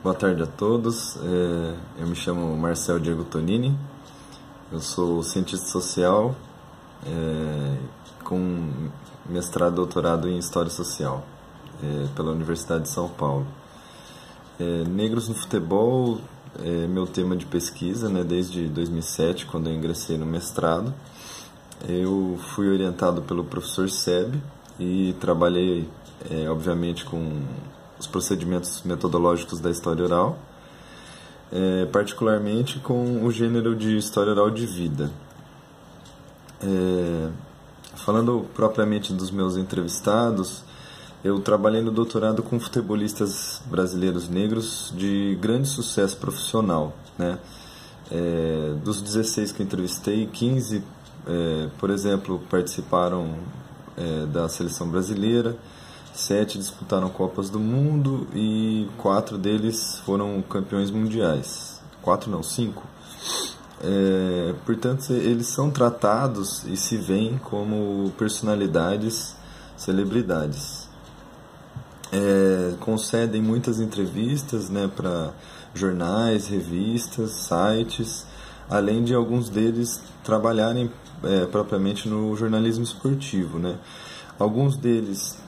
Boa tarde a todos. Eu me chamo Marcel Diego Tonini. Eu sou cientista social com mestrado e doutorado em História Social pela Universidade de São Paulo. Negros no futebol é meu tema de pesquisa, desde 2007, quando eu ingressei no mestrado. Eu fui orientado pelo professor Seb e trabalhei, obviamente, com os procedimentos metodológicos da história oral, particularmente com o gênero de história oral de vida. Falando propriamente dos meus entrevistados, eu trabalhei no doutorado com futebolistas brasileiros negros de grande sucesso profissional, dos 16 que eu entrevistei, 15, por exemplo, participaram da seleção brasileira, 7 disputaram Copas do Mundo e 4 deles foram campeões mundiais. 4 não, 5. Portanto, eles são tratados e se veem como personalidades, celebridades. Concedem muitas entrevistas para jornais, revistas, sites, além de alguns deles trabalharem propriamente no jornalismo esportivo. Alguns deles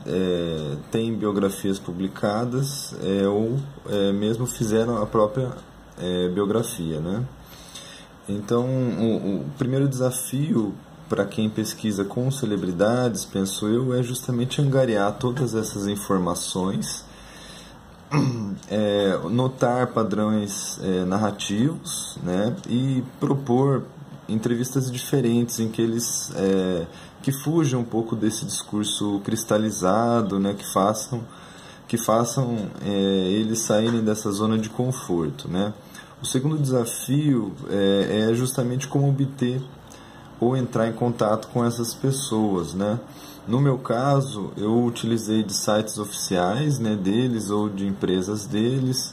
têm biografias publicadas ou mesmo fizeram a própria biografia. Então, o primeiro desafio para quem pesquisa com celebridades, penso eu, é justamente angariar todas essas informações, notar padrões narrativos, e propor entrevistas diferentes em que eles que fujam um pouco desse discurso cristalizado, que façam eles saírem dessa zona de conforto. O segundo desafio é justamente como obter ou entrar em contato com essas pessoas. No meu caso, eu utilizei de sites oficiais deles ou de empresas deles,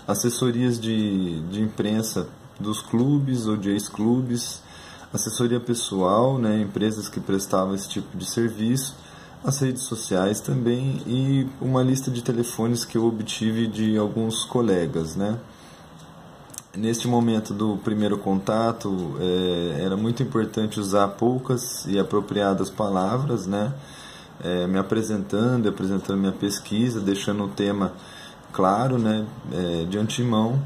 assessorias de imprensa dos clubes ou de ex-clubes, assessoria pessoal, empresas que prestavam esse tipo de serviço, as redes sociais também e uma lista de telefones que eu obtive de alguns colegas. Neste momento do primeiro contato, era muito importante usar poucas e apropriadas palavras, me apresentando minha pesquisa, deixando o tema claro, de antemão.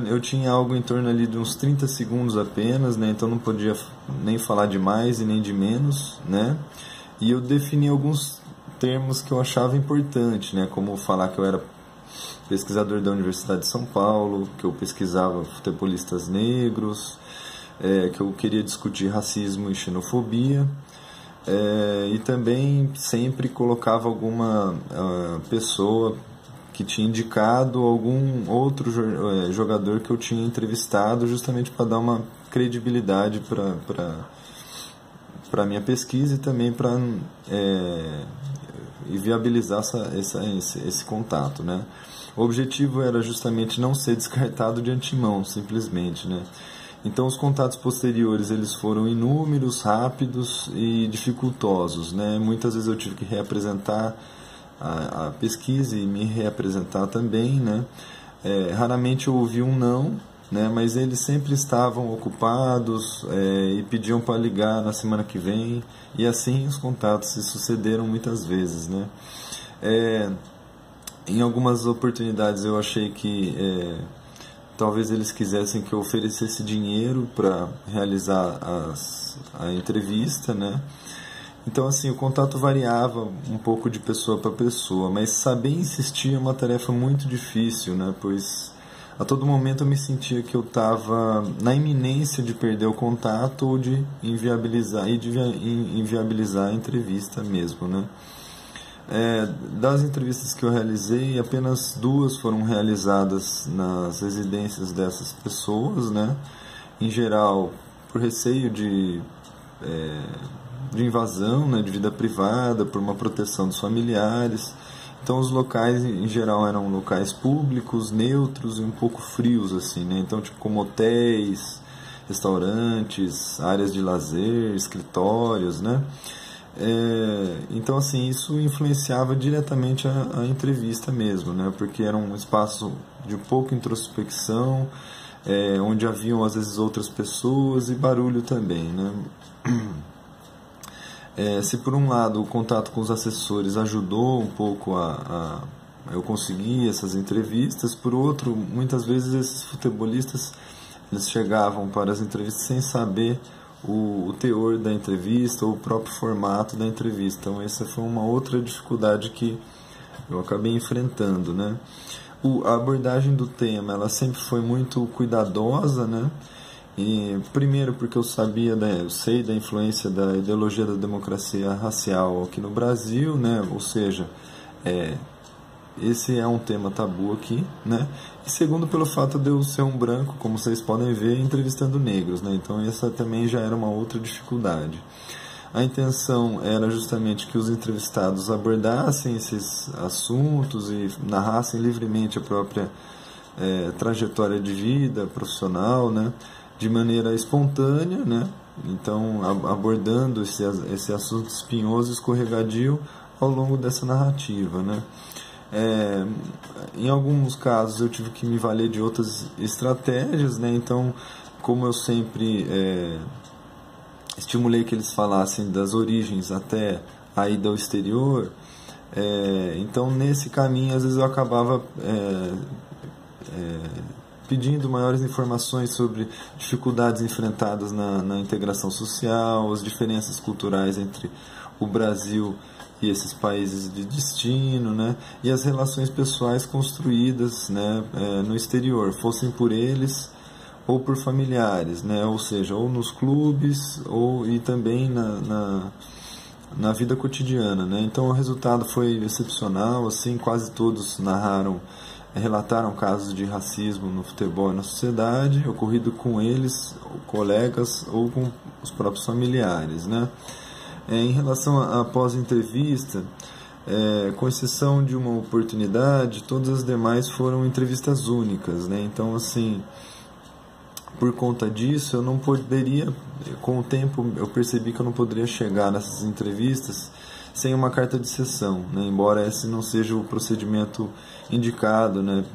Eu tinha algo em torno ali de uns 30 segundos apenas, então não podia nem falar de mais e nem de menos, e eu defini alguns termos que eu achava importante, como falar que eu era pesquisador da Universidade de São Paulo, que eu pesquisava futebolistas negros, que eu queria discutir racismo e xenofobia, e também sempre colocava alguma pessoa que tinha indicado algum outro jogador que eu tinha entrevistado, justamente para dar uma credibilidade para a minha pesquisa e também para viabilizar esse contato. O objetivo era justamente não ser descartado de antemão, simplesmente. Então, os contatos posteriores eles foram inúmeros, rápidos e dificultosos. Muitas vezes eu tive que reapresentar a pesquisa e me reapresentar também. Raramente eu ouvi um não, mas eles sempre estavam ocupados e pediam para ligar na semana que vem, e assim os contatos se sucederam muitas vezes. Em algumas oportunidades eu achei que talvez eles quisessem que eu oferecesse dinheiro para realizar a entrevista, Então, assim, o contato variava um pouco de pessoa para pessoa, mas saber insistir é uma tarefa muito difícil, pois a todo momento eu me sentia que eu estava na iminência de perder o contato ou de inviabilizar a entrevista mesmo. Das entrevistas que eu realizei, apenas 2 foram realizadas nas residências dessas pessoas, em geral por receio de invasão de vida privada, por uma proteção dos familiares. Então os locais em geral eram locais públicos, neutros e um pouco frios, assim, Então, tipo, como hotéis, restaurantes, áreas de lazer, escritórios, Então, assim, isso influenciava diretamente a entrevista mesmo, porque era um espaço de pouca introspecção, onde haviam às vezes outras pessoas e barulho também, né? Se por um lado o contato com os assessores ajudou um pouco a eu conseguir essas entrevistas, por outro, muitas vezes esses futebolistas eles chegavam para as entrevistas sem saber o teor da entrevista ou o próprio formato da entrevista. Então essa foi uma outra dificuldade que eu acabei enfrentando, né? A abordagem do tema ela sempre foi muito cuidadosa, né? E primeiro porque eu sei da influência da ideologia da democracia racial aqui no Brasil, né? Ou seja, esse é um tema tabu aqui, né? E segundo pelo fato de eu ser um branco, como vocês podem ver, entrevistando negros, né? Então essa também já era uma outra dificuldade. A intenção era justamente que os entrevistados abordassem esses assuntos e narrassem livremente a própria trajetória de vida profissional, né? De maneira espontânea, né? Então abordando esse assunto espinhoso e escorregadio ao longo dessa narrativa, né? Em alguns casos eu tive que me valer de outras estratégias, né? Então, como eu sempre estimulei que eles falassem das origens até a ida ao exterior, então nesse caminho às vezes eu acabava pedindo maiores informações sobre dificuldades enfrentadas na integração social, as diferenças culturais entre o Brasil e esses países de destino, né? E as relações pessoais construídas, né, no exterior, fossem por eles ou por familiares, né? Ou seja, ou nos clubes e também na vida cotidiana, né? Então o resultado foi excepcional, assim, quase todos relataram casos de racismo no futebol e na sociedade, ocorrido com eles, colegas ou com os próprios familiares, né? Em relação à pós-entrevista, com exceção de uma oportunidade, todas as demais foram entrevistas únicas, né? Então, assim, por conta disso, eu não poderia, com o tempo eu percebi que eu não poderia chegar nessas entrevistas sem uma carta de sessão, né? Embora esse não seja o procedimento indicado, né?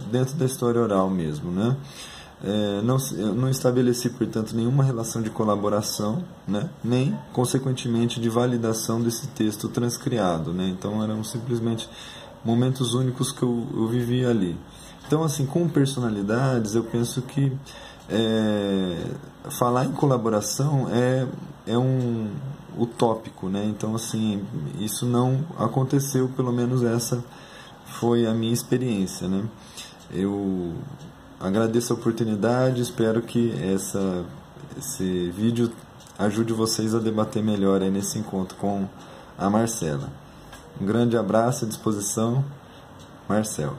Dentro da história oral mesmo, né? Eu não estabeleci, portanto, nenhuma relação de colaboração, né? Nem, consequentemente, de validação desse texto transcriado, né? Então eram simplesmente momentos únicos que eu vivi ali. Então, assim, com personalidades, eu penso que falar em colaboração é um utópico, né? Então, assim, isso não aconteceu, pelo menos essa foi a minha experiência, né? Eu agradeço a oportunidade, espero que esse vídeo ajude vocês a debater melhor aí nesse encontro com a Marcela. Um grande abraço, à disposição, Marcelo.